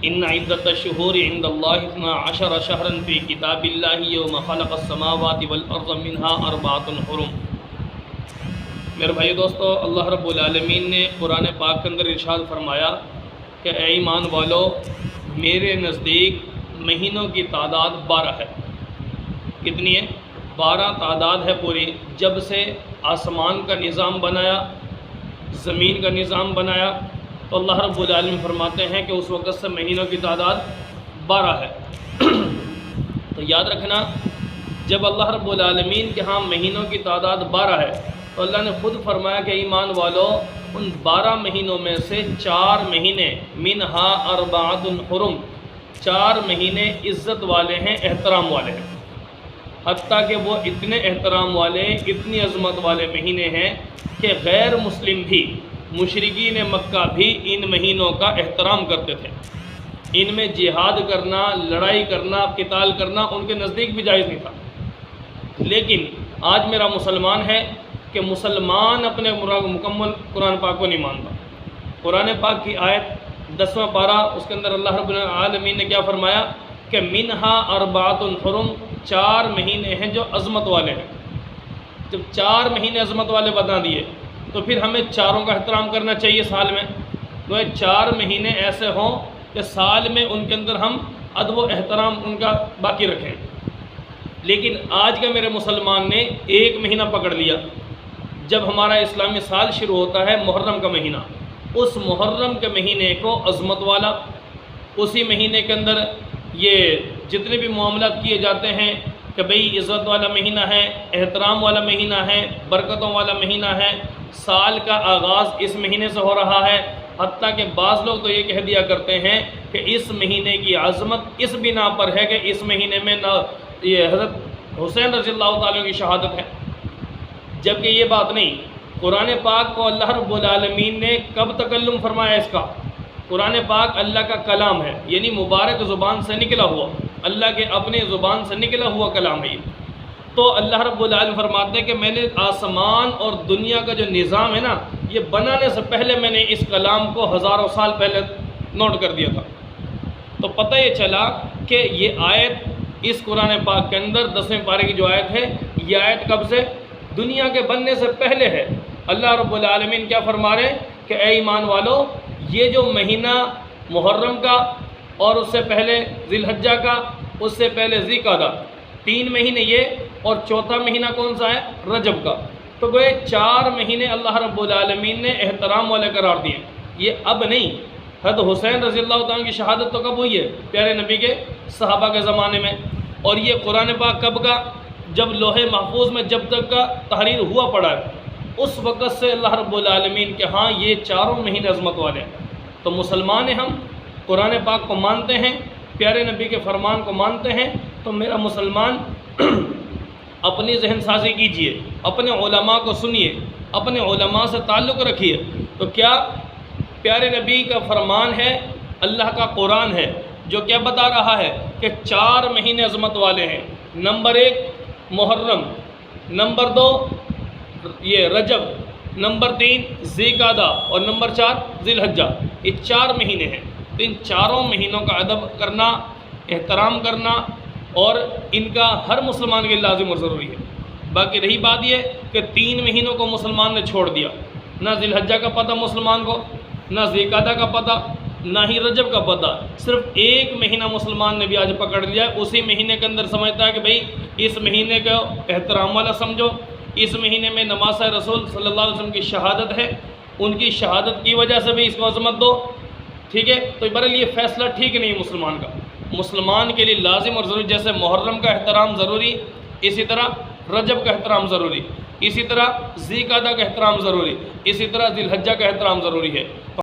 ان عدۃ الشہور عند اللہ 12 شہرا فی کتاب اللہ یوم خلق السماوات والارض منها 4 حرم۔ میرے بھائی دوستو، اللہ رب العالمین نے قرآن پاک کے اندر ارشاد فرمایا کہ اے ایمان والو، میرے نزدیک مہینوں کی تعداد 12 ہے۔ کتنی ہے؟ 12 تعداد ہے پوری۔ جب سے آسمان کا نظام بنایا، زمین کا نظام بنایا، تو اللہ رب العالمین فرماتے ہیں کہ اس وقت سے مہینوں کی تعداد 12 ہے۔ تو یاد رکھنا، جب اللہ رب العالمین کے ہاں مہینوں کی تعداد 12 ہے تو اللہ نے خود فرمایا کہ ایمان والو، ان 12 مہینوں میں سے 4 مہینے منہا 4 حرم، 4 مہینے عزت والے ہیں، احترام والے ہیں۔ حتیٰ کہ وہ اتنے احترام والے، اتنی عظمت والے مہینے ہیں کہ غیر مسلم بھی، مشرکین مکہ بھی ان مہینوں کا احترام کرتے تھے۔ ان میں جہاد کرنا، لڑائی کرنا، قتال کرنا ان کے نزدیک بھی جائز نہیں تھا۔ لیکن آج میرا مسلمان ہے کہ مسلمان اپنے مکمل قرآن پاک کو نہیں مانتا۔ قرآن پاک کی آیت 10واں پارہ، اس کے اندر اللہ رب العالمین نے کیا فرمایا کہ منہا 4 حرم، 4 مہینے ہیں جو عظمت والے ہیں۔ جب 4 مہینے عظمت والے بتا دیے تو پھر ہمیں چاروں کا احترام کرنا چاہیے سال میں۔ تو 4 مہینے ایسے ہوں کہ سال میں ان کے اندر ہم ادب و احترام ان کا باقی رکھیں۔ لیکن آج کا میرے مسلمان نے 1 مہینہ پکڑ لیا۔ جب ہمارا اسلامی سال شروع ہوتا ہے محرم کا مہینہ، اس محرم کے مہینے کو عظمت والا، اسی مہینے کے اندر یہ جتنے بھی معاملات کیے جاتے ہیں کہ بھئی عزت والا مہینہ ہے، احترام والا مہینہ ہے، برکتوں والا مہینہ ہے، سال کا آغاز اس مہینے سے ہو رہا ہے۔ حتیٰ کہ بعض لوگ تو یہ کہہ دیا کرتے ہیں کہ اس مہینے کی عظمت اس بنا پر ہے کہ اس مہینے میں یہ حضرت حسین رضی اللہ تعالیٰ کی شہادت ہے، جبکہ یہ بات نہیں۔ قرآن پاک کو اللہ رب العالمین نے کب تکلم فرمایا اس کا؟ قرآن پاک اللہ کا کلام ہے، یعنی مبارک زبان سے نکلا ہوا، اللہ کے اپنے زبان سے نکلا ہوا کلام ہے یہ۔ تو اللہ رب العالمین فرماتے ہیں کہ میں نے آسمان اور دنیا کا جو نظام ہے نا، یہ بنانے سے پہلے میں نے اس کلام کو ہزاروں سال پہلے نوٹ کر دیا تھا۔ تو پتہ یہ چلا کہ یہ آیت اس قرآن پاک کے اندر 10ویں پارے کی جو آیت ہے، یہ آیت کب سے؟ دنیا کے بننے سے پہلے ہے۔ اللہ رب العالمین کیا فرما رہے ہیں کہ اے ایمان والو، یہ جو مہینہ محرم کا اور اس سے پہلے ذی الحجہ کا، اس سے پہلے ذی القعدہ، 3 مہینے یہ، اور چوتھا مہینہ کون سا ہے؟ رجب کا۔ تو گوئے 4 مہینے اللہ رب العالمین نے احترام والے قرار دیے۔ یہ اب نہیں، حضرت حسین رضی اللہ تعالیٰ کی شہادت تو کب ہوئی ہے؟ پیارے نبی کے صحابہ کے زمانے میں۔ اور یہ قرآن پاک کب کا؟ جب لوح محفوظ میں جب تک کا تحریر ہوا پڑا ہے، اس وقت سے اللہ رب العالمین کے ہاں یہ 4 مہینے عظمت والے ہیں۔ تو مسلمان ہیں، ہم قرآن پاک کو مانتے ہیں، پیارے نبی کے فرمان کو مانتے ہیں۔ تو میرا مسلمان اپنی ذہن سازی کیجئے، اپنے علماء کو سنیے، اپنے علماء سے تعلق رکھیے۔ تو کیا پیارے نبی کا فرمان ہے، اللہ کا قرآن ہے جو کیا بتا رہا ہے کہ 4 مہینے عظمت والے ہیں۔ نمبر 1 محرم، نمبر 2 یہ رجب، نمبر 3 ذی القعدہ، اور نمبر 4 ذی الحجہ۔ یہ 4 مہینے ہیں۔ تو ان 4 مہینوں کا ادب کرنا، احترام کرنا، اور ان کا ہر مسلمان کے لازم اور ضروری ہے۔ باقی رہی بات یہ کہ 3 مہینوں کو مسلمان نے چھوڑ دیا، نہ ذی الحجہ کا پتہ مسلمان کو، نہ ذی القعدہ کا پتہ، نہ ہی رجب کا پتہ، صرف 1 مہینہ مسلمان نے بھی آج پکڑ لیا ہے۔ اسی مہینے کے اندر سمجھتا ہے کہ بھئی اس مہینے کا احترام والا سمجھو، اس مہینے میں نماز رسول صلی اللہ علیہ وسلم کی شہادت ہے، ان کی شہادت کی وجہ سے بھی اس کو عظمت دو، ٹھیک ہے؟ تو برحال یہ فیصلہ ٹھیک نہیں مسلمان کا۔ مسلمان کے لیے لازم اور ضروری، جیسے محرم کا احترام ضروری، اسی طرح رجب کا احترام ضروری، اسی طرح ذی القعدہ کا احترام ضروری، اسی طرح ذی الحجہ کا احترام ضروری ہے۔